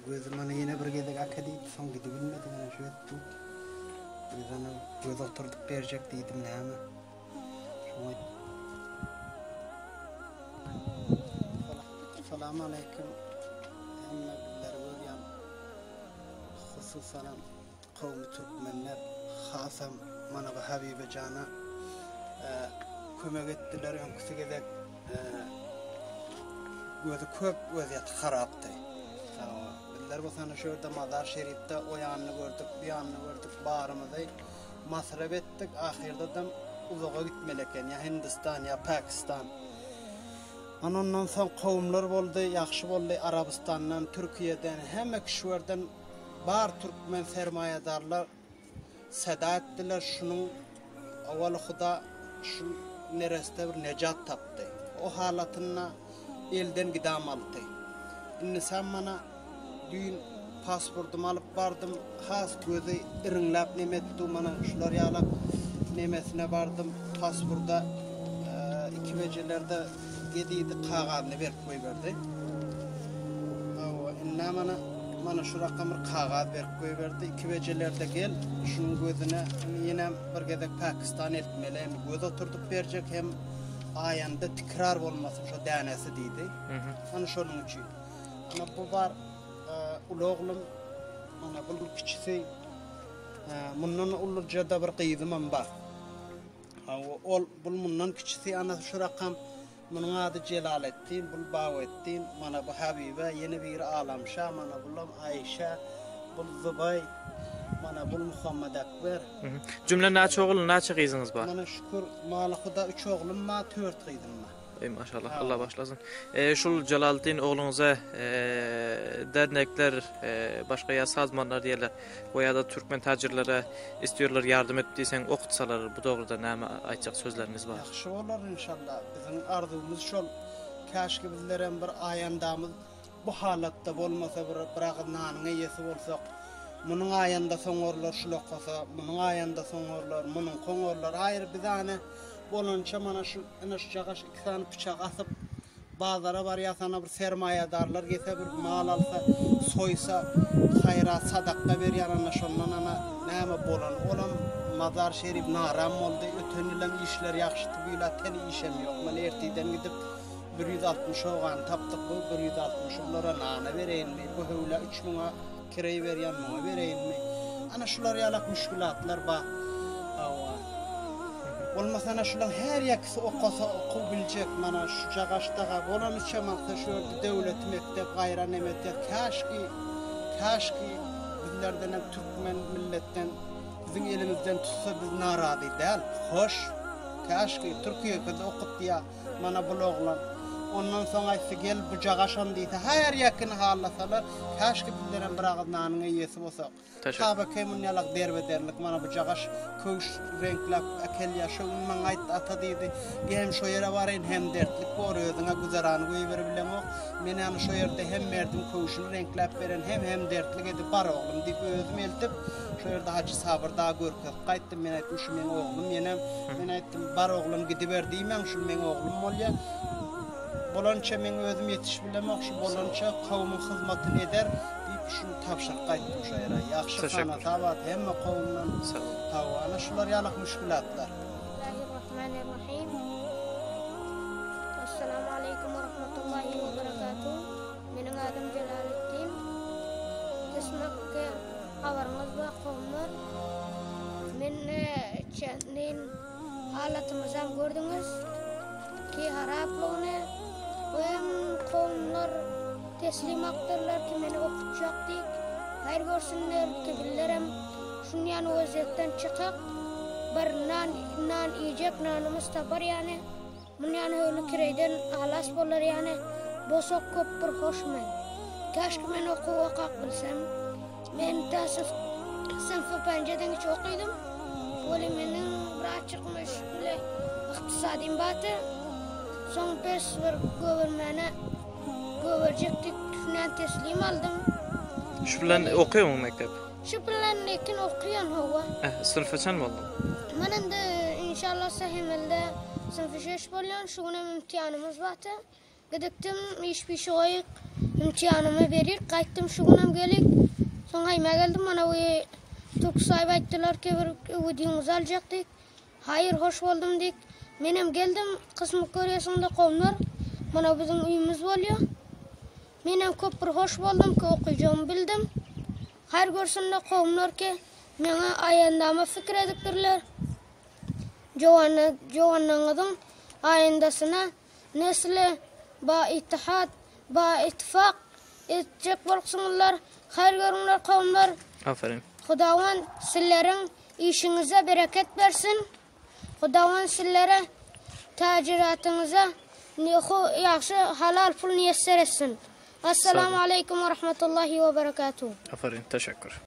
Gözümden yine bir gedek akadiydi, son gidi bilmedim yani şu ettim. Gözümden göz oturduk verecek dedim ne ama. Selamun aleyküm. Emme billeri görüyorum. Hususan kavmi Türkmenler, hasam bana bu Habibe Can'a kömek ettiler. Önküsü gedek gözü köp vaziyet haraptı. Bu sana şurada Mazar Şerif'te o yanını gördük, bir yanını gördük, bağrımızı masraf ettik. Ahirde de uzağa gitmeleken ya Hindistan ya Pakistan. Ondan sonra kavimler oldu, yaxşı oldu Arabistan'dan, Türkiye'den, hem kişilerden bar Türkmen sermayedarlar seda ettiler. Şunun avalı Xuda şu neresinde bir necat taptı. O halatına elden gidam aldı. İnsan bana düğün pasportumu alıp bardım, has gözü ırınlap nemettu bana şular yalap nemesine bardım. Pasporda iki vecelerde gediydi kağıdını verip koy verdi. İnna bana şu rakamı kağıt verip koy verdi. İki vecelerde gel, şunun gözüne yine bir gedek Pakistan etmeli. Hem göz oturduk verecek hem ayanda tekrar olmasın şu denesi deydi. Onu şunun için. Ama bu var oğlum, ana bu küçüğü, bundan olurca da bir kıydım var. Bundan küçüğü ana şu rakam, bunun adı Celalettin, bu Bavettin, bana bu Habibe, yeni bir Alamşah, bana bulam Ayşe, bu Zubay, bana bu Muhammed Akber. Cümle naçı oğlum, naçı kızınız var? Bana şükür, malıkıda 3 oğlum var, 4 kıydım var. Ey maşallah, Allah başlasın. Şul Celalettin oğlunuza dernekler, başka ya sazmanlar diyorlar. O ya da Türkmen tacirlere istiyorlar yardım ettiysen okutsalar. Bu doğruda ne aytacak sözleriniz var? Yaxşı olur inşallah. Bizim arzumuz şol. Keşke bizlerin bir ayandamız bu halatta olmasa bırakıp nanın yesi olsak. Bunun ayanda soňorlar şulak olsa, bunun ayanda soňorlar, bunun koňorlar. Ayrı bir tane bolunça mana şu çagaş iki tane bıçak atıp bazara var ya sana bir sermayedarlar gelse bir mal alsa toysa hayrat sadakka berýär ana şondan ana näme bolan olam mazar şerif naram boldy ötenilen işler ýakşy biýle teni işem ýok men ertiden gidip 160 oğan tapdyk bu 160 onlara nana bereýinmi bu howla 3000'a kirey berýän mı bereýinmi ana şular ýalak müşkilatlar ba olmasa ana şular her ýakysy okasa okuw biljek mana şu jagaşdaga bolan üçemaqda şu döwlet mektep gaýran emetler kaşki bizlerden hem Türkmen milletten bizim elimizden tutsa biz narazy däl hoş kaşki Türkiýede okutdy mana bu oglan ondan soň aýsy gel bu jagaşam diýse her ýakyn hallasalar kaşki bizleren bir agız nanyň ýesi bolsak tabi kemin ýalak derbederlik mana bu jagaş köş renklap akel ýaşaw maň aýt ata diýdi hem şo ýere baryn hem dertlik bor özüňe güzarany goýup bilemok men ýa-ni şo ýerde hem merdim köşüni renklap beren hem dertlik edip bar oglum diýip özüm eltip şo ýerde Hacı Sabyrda görkezip gaýtdym men aýtdym şu meň oglum men aýtdym bar oglum gidiber diýmem şu meň oglum bolýa bolança men özüm ýetiş bilemok şu bolança kawmyň hyzmatyny eder diýip şunu tapşyryk gaýtdym şo ýere ýaxşy sana tabat hemme kawmyň tawa ana şular ýalak müşkilatlar. Bismillahirrahmanirrahim. Assalamu alaykum wa rahmatullahi wa barakatuh. Meniň adym Jalaluddin. Kesmekde habaryňyz bar kawmlar. Men çendin halatymyzdan gördüňiz ki haraplygyny hem kawmlar teslim aktarlar ki meni okutjak diýip haýr görsünler ki billerem şunu ýany özekden çykak bir nan ýejek nanymyz tapar ýany mun ýany öňe kireyden alas bolar ýany bosok köp bir hoşmen käşki men okuw okak bilsem men tasif sınıfı pencereden hiç okuydum böyle meniň bir açykmyş bile yktysadyň baty soň pes bir göwürmeni göwürjekdik şundan teslim aldım. Şu bilen okuýarmy mektep? Şu bilen lekin okuyan hawa. Sınıf kaçan boldy? Mana endi inşallah sahemelde sınıf 6 bolýan şu günem imtihanymyz baty. Gidikdim iş bir şoýyk imtihanymy berik gaýtdym şu günem gelik. Soň aýma geldim mana bu Türksaýb aýtdylar ki bir öwüdiňizi aljakdyk. Haýır hoş boldum dik. Menem geldim kısmı görýäsiňde kawmlar mana biziň üýümüz bolýar. Menem köp bir hoş boldum ki okuyacağımı bildim. Her görsünde kawmlar ki meňe aýandama fikir edipdirler. Jowanyňyzyň aýandasyna nesli ba ittihat ba ittifak etjek bolsaňlar her görüňler kawmlar. Aferin. Hudawan sizleriň işiňize bereket bersin. Hudawan sizlere tajiratınıza ýaxşy halal pul niýetser etsin. Assalamu alaykum wa rahmatullahi wa barakatuh. Aferin, teşekkür.